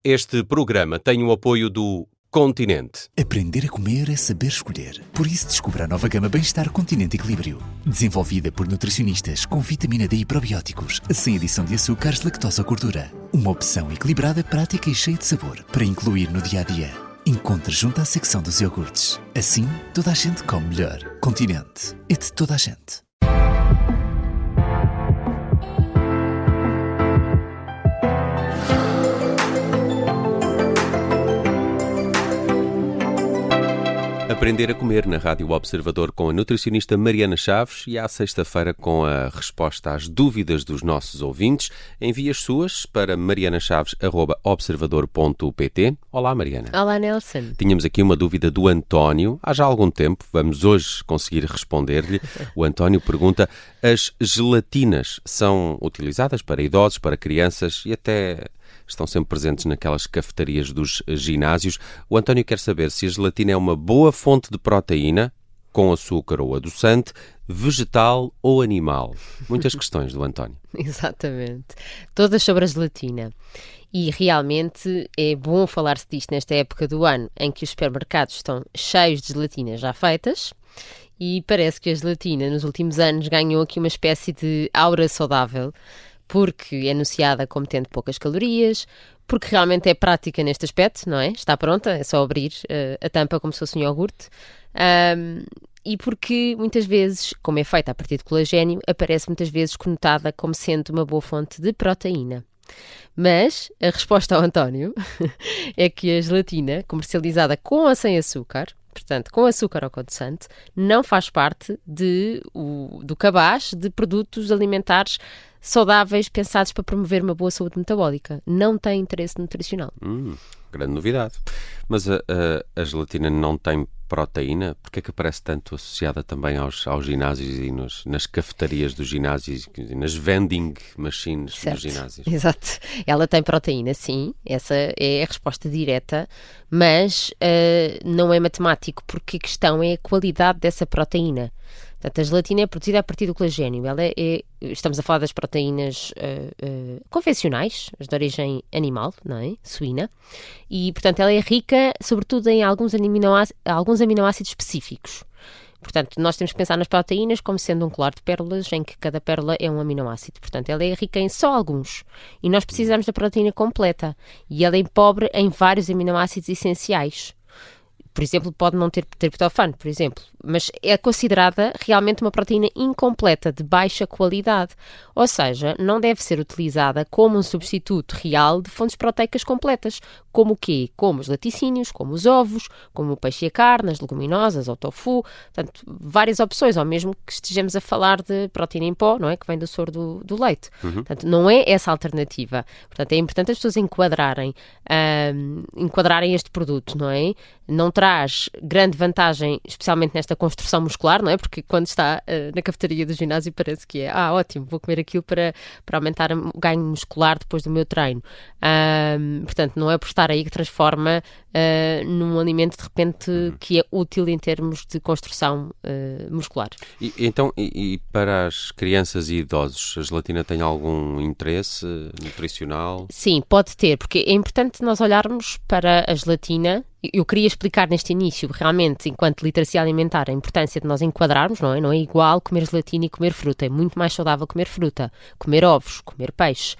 Este programa tem o apoio do Continente. Aprender a comer é saber escolher. Por isso descubra a nova gama Bem-Estar Continente Equilíbrio. Desenvolvida por nutricionistas com vitamina D e probióticos, sem adição de açúcares, lactose ou gordura. Uma opção equilibrada, prática e cheia de sabor para incluir no dia-a-dia. Encontre junto à secção dos iogurtes. Assim, toda a gente come melhor. Continente. É de toda a gente. Aprender a comer na Rádio Observador com a nutricionista Mariana Chaves e à sexta-feira com a resposta às dúvidas dos nossos ouvintes. Envie as suas para marianachaves@observador.pt. Olá, Mariana. Olá, Nelson. Tínhamos aqui uma dúvida do António, há já algum tempo, vamos hoje conseguir responder-lhe. O António pergunta: as gelatinas são utilizadas para idosos, para crianças e até estão sempre presentes naquelas cafetarias dos ginásios? O António quer saber se a gelatina é uma boa fonte de proteína, com açúcar ou adoçante, vegetal ou animal. Muitas questões do António. Exatamente. Todas sobre a gelatina. E realmente é bom falar-se disto nesta época do ano em que os supermercados estão cheios de gelatinas já feitas. E parece que a gelatina nos últimos anos ganhou aqui uma espécie de aura saudável, porque é anunciada como tendo poucas calorias, porque realmente é prática neste aspecto, não é? Está pronta, é só abrir a tampa como se fosse um iogurte. E porque muitas vezes, como é feita a partir de colagênio, aparece muitas vezes conotada como sendo uma boa fonte de proteína. Mas a resposta ao António é que a gelatina, comercializada com ou sem açúcar, portanto, com açúcar ou com adoçante, não faz parte do cabaz de produtos alimentares saudáveis pensados para promover uma boa saúde metabólica. Não tem interesse nutricional. Grande novidade. Mas a gelatina não tem proteína? Porque é que aparece tanto associada também aos ginásios e nas cafetarias dos ginásios e nas vending machines dos ginásios? Exato. Ela tem proteína, sim. Essa é a resposta direta, mas não é matemático, porque a questão é a qualidade dessa proteína. Portanto, a gelatina é produzida a partir do colagênio. Estamos a falar das proteínas convencionais, as de origem animal, não é? Suína. E, portanto, ela é rica, sobretudo, em alguns aminoácidos específicos. Portanto, nós temos que pensar nas proteínas como sendo um colar de pérolas, em que cada pérola é um aminoácido. Portanto, ela é rica em só alguns. E nós precisamos da proteína completa. E ela é pobre em vários aminoácidos essenciais. Por exemplo, pode não ter triptofano, por exemplo, mas é considerada realmente uma proteína incompleta, de baixa qualidade. Ou seja, não deve ser utilizada como um substituto real de fontes proteicas completas. Como o quê? Como os laticínios, como os ovos, como o peixe e a carne, as leguminosas, ou tofu. Portanto, várias opções, ou mesmo que estejamos a falar de proteína em pó, não é? Que vem do soro do leite. Portanto, não é essa a alternativa. Portanto, é importante as pessoas enquadrarem este produto, não é? Não traz grande vantagem, especialmente nesta construção muscular, não é? Porque quando está na cafetaria do ginásio parece que é, ótimo, vou comer aquilo para aumentar o ganho muscular depois do meu treino. Portanto, não é por estar aí que transforma num alimento, de repente, que é útil em termos de construção muscular. E para as crianças e idosos, a gelatina tem algum interesse nutricional? Sim, pode ter, porque é importante nós olharmos para a gelatina. Eu queria explicar neste início, realmente, enquanto literacia alimentar, a importância de nós enquadrarmos, não é? Não é igual comer gelatina e comer fruta. É muito mais saudável comer fruta, comer ovos, comer peixe.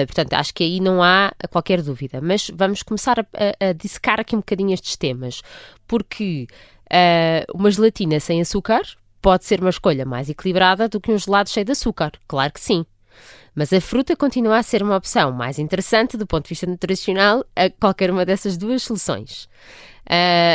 Portanto, acho que aí não há qualquer dúvida. Mas vamos começar a dissecar aqui um bocadinho estes temas. Porque uma gelatina sem açúcar pode ser uma escolha mais equilibrada do que um gelado cheio de açúcar. Claro que sim. Mas a fruta continua a ser uma opção mais interessante do ponto de vista nutricional a qualquer uma dessas duas soluções.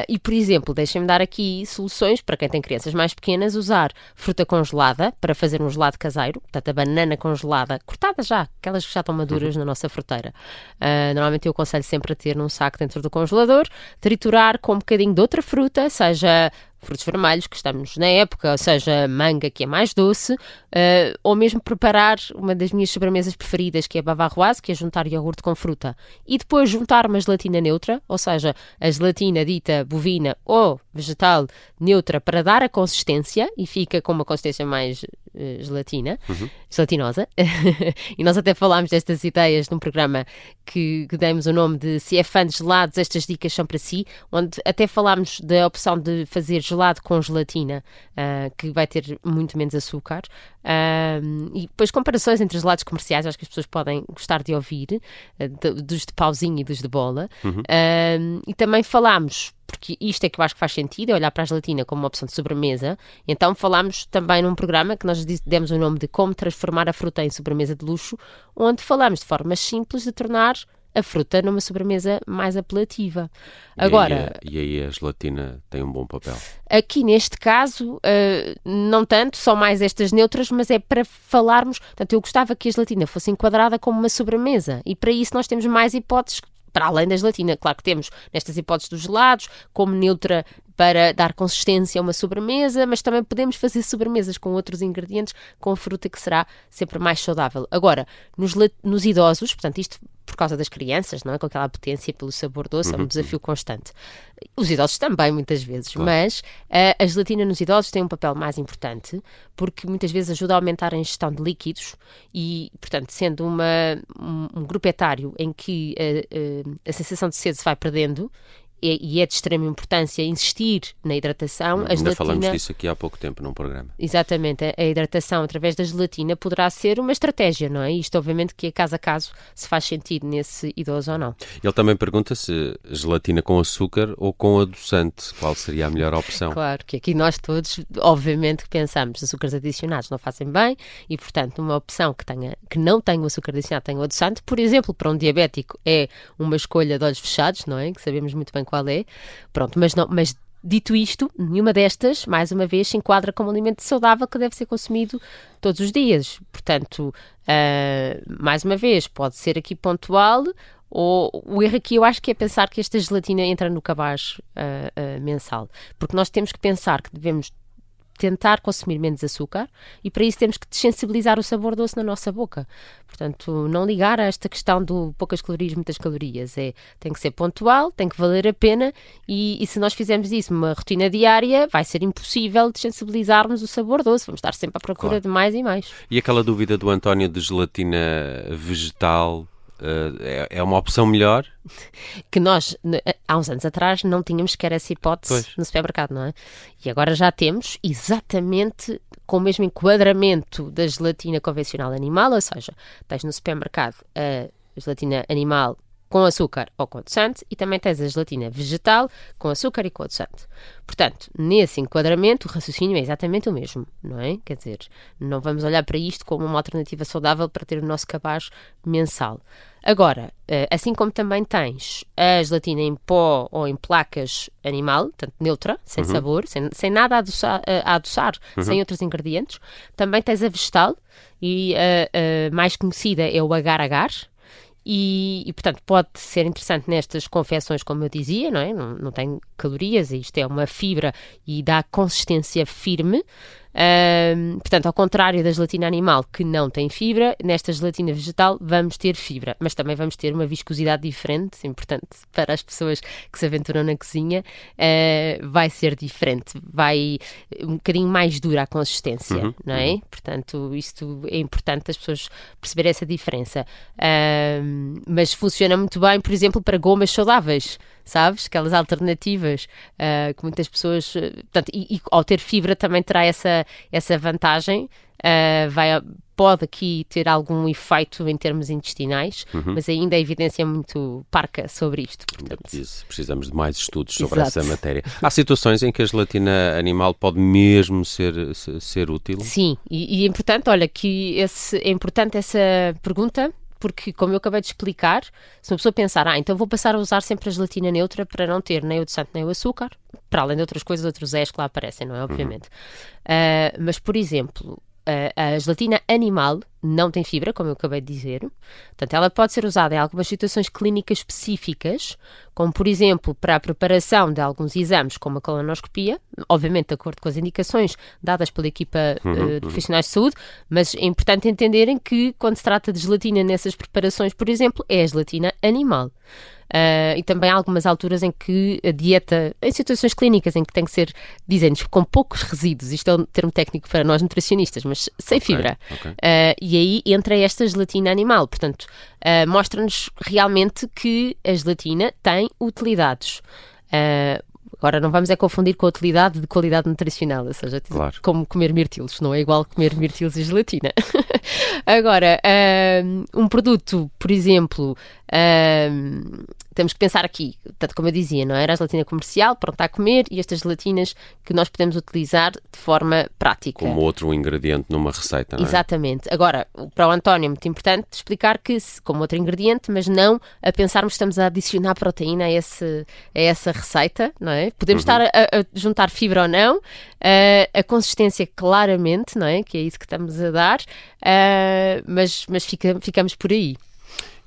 E, por exemplo, deixem-me dar aqui soluções para quem tem crianças mais pequenas: usar fruta congelada para fazer um gelado caseiro, portanto a banana congelada, cortada já, aquelas que já estão maduras na nossa fruteira. Normalmente eu aconselho sempre a ter num saco dentro do congelador, triturar com um bocadinho de outra fruta, seja frutos vermelhos, que estamos na época, ou seja, manga, que é mais doce, ou mesmo preparar uma das minhas sobremesas preferidas, que é a bavaroise, que é juntar iogurte com fruta, e depois juntar uma gelatina neutra, ou seja, a gelatina dita bovina ou vegetal neutra, para dar a consistência, e fica com uma consistência mais gelatina, gelatinosa, e nós até falámos destas ideias num programa que demos o nome de Se é fã de gelados, estas dicas são para si, onde até falámos da opção de fazer gelado com gelatina, que vai ter muito menos açúcar, e depois comparações entre gelados comerciais, acho que as pessoas podem gostar de ouvir, dos de pauzinho e dos de bola, e também falámos, porque isto é que eu acho que faz sentido, é olhar para a gelatina como uma opção de sobremesa. Então falámos também num programa que nós demos o nome de Como Transformar a Fruta em Sobremesa de Luxo, onde falámos de formas simples de tornar a fruta numa sobremesa mais apelativa. Agora, e aí a gelatina tem um bom papel? Aqui neste caso, não tanto, só mais estas neutras, mas é para falarmos. Portanto, eu gostava que a gelatina fosse enquadrada como uma sobremesa, e para isso nós temos mais hipóteses para além da gelatina. Claro que temos nestas hipóteses dos gelados, como neutra para dar consistência a uma sobremesa, mas também podemos fazer sobremesas com outros ingredientes, com a fruta, que será sempre mais saudável. Agora, nos idosos, portanto, isto por causa das crianças, não é? Com aquela potência pelo sabor doce, é um desafio constante. Os idosos também, muitas vezes, claro. Mas a gelatina nos idosos tem um papel mais importante, porque muitas vezes ajuda a aumentar a ingestão de líquidos e, portanto, sendo um grupo etário em que a sensação de sede se vai perdendo, e é de extrema importância insistir na hidratação. A gelatina, falamos disso aqui há pouco tempo num programa. Exatamente, a hidratação através da gelatina poderá ser uma estratégia, não é? Isto obviamente que é caso a caso se faz sentido nesse idoso ou não. Ele também pergunta se gelatina com açúcar ou com adoçante, qual seria a melhor opção? Claro, que aqui nós todos, obviamente, que pensamos açúcares adicionados não fazem bem e, portanto, uma opção que não tenha o açúcar adicionado, tenha o adoçante, por exemplo, para um diabético é uma escolha de olhos fechados, não é? Que sabemos muito bem qual é. Pronto, mas dito isto, nenhuma destas, mais uma vez, se enquadra como um alimento saudável que deve ser consumido todos os dias. Portanto, mais uma vez, pode ser aqui pontual, ou o erro aqui eu acho que é pensar que esta gelatina entra no cabaz mensal. Porque nós temos que pensar que devemos tentar consumir menos açúcar e para isso temos que desensibilizar o sabor doce na nossa boca. Portanto, não ligar a esta questão do poucas calorias, muitas calorias. Tem que ser pontual, tem que valer a pena e se nós fizermos isso numa rotina diária, vai ser impossível desensibilizarmos o sabor doce. Vamos estar sempre à procura de mais e mais. E aquela dúvida do António de gelatina vegetal, é uma opção melhor? Que nós, há uns anos atrás, não tínhamos sequer essa hipótese no supermercado, não é? E agora já temos exatamente com o mesmo enquadramento da gelatina convencional animal, ou seja, tens no supermercado a gelatina animal com açúcar ou com adoçante e também tens a gelatina vegetal com açúcar e com adoçante. Portanto, nesse enquadramento o raciocínio é exatamente o mesmo, não é? Quer dizer, não vamos olhar para isto como uma alternativa saudável para ter o nosso cabaz mensal. Agora, assim como também tens a gelatina em pó ou em placas animal, portanto neutra, sem sabor, sem nada a adoçar, sem outros ingredientes, também tens a vegetal e a mais conhecida é o agar-agar. E, portanto, pode ser interessante nestas confecções, como eu dizia, não é? Não tem calorias, isto é uma fibra e dá consistência firme. Portanto, ao contrário da gelatina animal, que não tem fibra, nesta gelatina vegetal vamos ter fibra, mas também vamos ter uma viscosidade diferente, importante para as pessoas que se aventuram na cozinha, vai ser diferente, vai um bocadinho mais dura a consistência, não é? Portanto, isto é importante as pessoas perceberem essa diferença. Mas funciona muito bem, por exemplo, para gomas saudáveis, sabes? Aquelas alternativas que muitas pessoas... Portanto, e ao ter fibra também terá essa vantagem. Pode aqui ter algum efeito em termos intestinais, mas ainda a evidência é muito parca sobre isto. Portanto. Precisamos de mais estudos sobre essa matéria. Há situações em que a gelatina animal pode mesmo ser útil? Sim, e é importante, olha, que é importante essa pergunta, porque, como eu acabei de explicar, se uma pessoa pensar, então vou passar a usar sempre a gelatina neutra para não ter nem o adoçante nem o açúcar, para além de outras coisas, outros Z's que lá aparecem, não é? Obviamente. Mas, por exemplo, a gelatina animal não tem fibra, como eu acabei de dizer. Portanto, ela pode ser usada em algumas situações clínicas específicas, como, por exemplo, para a preparação de alguns exames, como a colonoscopia, obviamente de acordo com as indicações dadas pela equipa de profissionais de saúde, mas é importante entenderem que, quando se trata de gelatina nessas preparações, por exemplo, é a gelatina animal. E também há algumas alturas em que a dieta, em situações clínicas em que tem que ser, dizem-nos, com poucos resíduos, isto é um termo técnico para nós nutricionistas, mas sem fibra, e aí entra esta gelatina animal. Portanto, mostra-nos realmente que a gelatina tem utilidades. Agora, não vamos confundir com a utilidade de qualidade nutricional, ou seja, claro, como comer mirtilos, não é igual comer mirtilos e gelatina. Agora, um produto, por exemplo, temos que pensar aqui, tanto como eu dizia, não era a gelatina comercial, pronta a comer, e estas gelatinas que nós podemos utilizar de forma prática. Como outro ingrediente numa receita, não é? Exatamente. Agora, para o António é muito importante explicar que, como outro ingrediente, mas não a pensarmos que estamos a adicionar proteína a essa receita, não é? Podemos estar a juntar fibra ou não, a consistência claramente, não é? Que é isso que estamos a dar, mas ficamos por aí.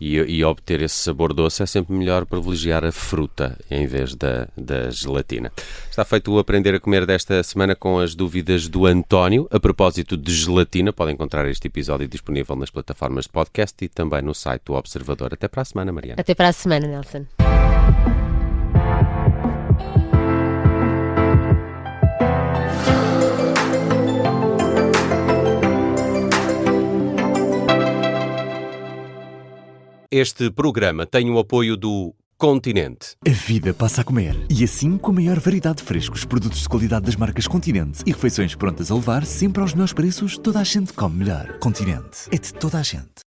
E obter esse sabor doce é sempre melhor privilegiar a fruta em vez da gelatina. Está feito o Aprender a Comer desta semana com as dúvidas do António. A propósito de gelatina, podem encontrar este episódio disponível nas plataformas de podcast e também no site do Observador. Até para a semana, Mariana. Até para a semana, Nelson. Este programa tem o apoio do Continente. A vida passa a comer. E assim, com a maior variedade de frescos, produtos de qualidade das marcas Continente e refeições prontas a levar, sempre aos melhores preços, toda a gente come melhor. Continente. É de toda a gente.